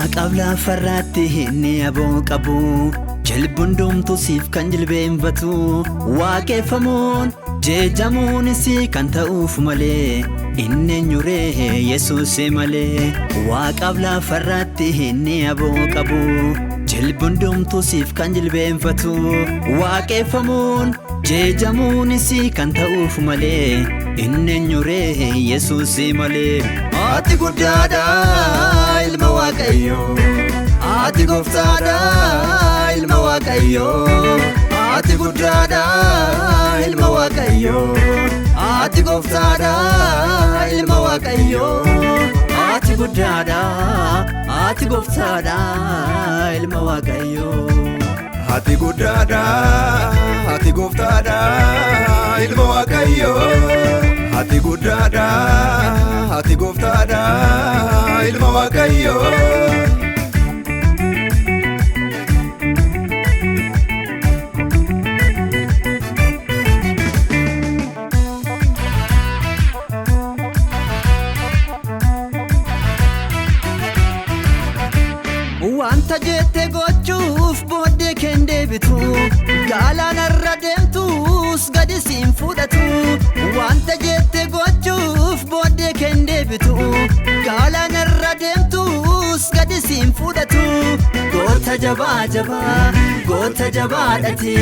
Waaqabla farratti hinni aboo qabu jalbundumtu siif kan jilbeenfatu waaqeffamuun jeejamuun isii kan ta'uuf malee inni eenyuree Yesuus malee. Waaqabla farratti hinni aboo qabu jalbundumtu siif kan jilbeenfatu waaqeffamuun jeejamuun isii kan ta'uuf malee inni eenyuree Yesuus malee. Ati guddaadha ilma Waaqayyoo, ati gooftaadha ilma Waaqayyoo, ati guddaadha ilma Waaqayyoo, ati gooftaadha ilma Waaqayyoo, ati guddaadha ati gooftaadha ilma Waaqayyoo. Ati guddaadha ati gooftaadha ilma Waaqayyoo, ati guddaadha ati gooftaadha ilma Waaqayyoo. Wanta jette gochuuf booddee keen deebitu galaanarra deemtus gadi siin fudhatu. Wanta jette gochuuf booddee keen deebitu galaanarra deemtus gadi siin fudhatu. Goota jabaa jabaa goota jabaadhati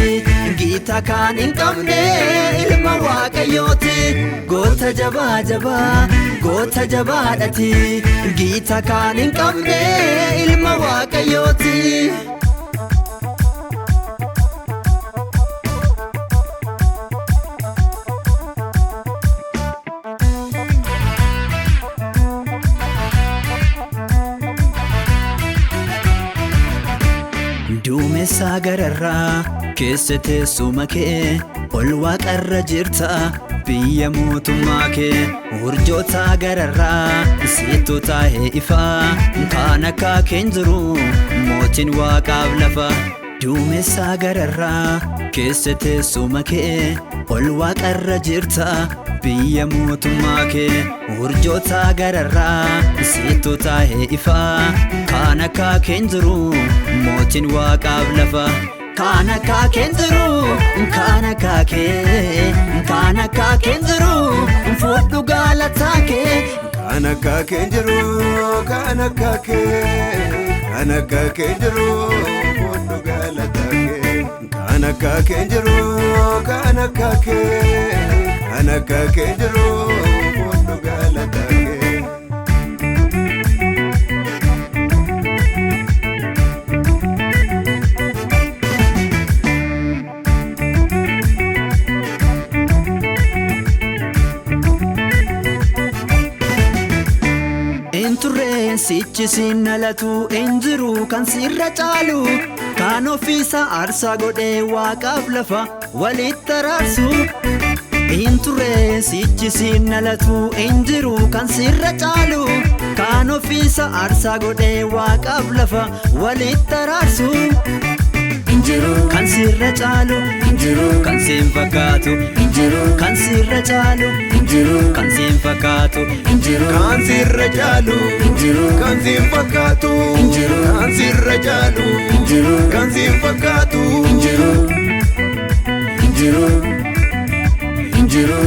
giita kaan hin qabne ilma Waaqayyooti. Goota jabaa jabaa goota jabaadhati giita kaan hin qabne ilma Waaqayyooti. Duumessa gararraa keessa teessuma kee ol waaqarra jirta biyya mootummaa kee. Urjoota gararraa situ taa'ee ifaa kan akka keen jiru mootiin waaqaaf lafa. Duumessa gararraa keessa teessuma kee ol waaqarra jirta biyya mootummaa kee. Urjoota gararraa situ taa'ee ifaa kan akka keen jiru mootiin waaqaaf lafa. Kan akka keen jiru kan akka kee kan akka keen jiru fudhu galataa kee. Kan akka keen jiru kan akka kee kan akka keen jiru fudhu galataa kee. Kan akka keen jiru kan akka kee kan akka keen jiru fudhu galataa kee. Inturreen sichi sinalatu injiru kan sirra caalu kan ofiisa aarsaa godhee waaqaaf lafa walitti araarsu. Inturreen sichi sinalatu injiru kan sirra caalu kan ofiisa aarsaa godhee waaqaaf lafa walitti araarsu. Injiru kan sirra caalu injiru kan siin fakkaatu injiru kan sirra caalu injiru kan siin fakkaatu injiru kan sirra caalu injiru kan siin fakkaatu injiru kan sirra caalu injiru kan siin fakkaatu injiru injiru injiru.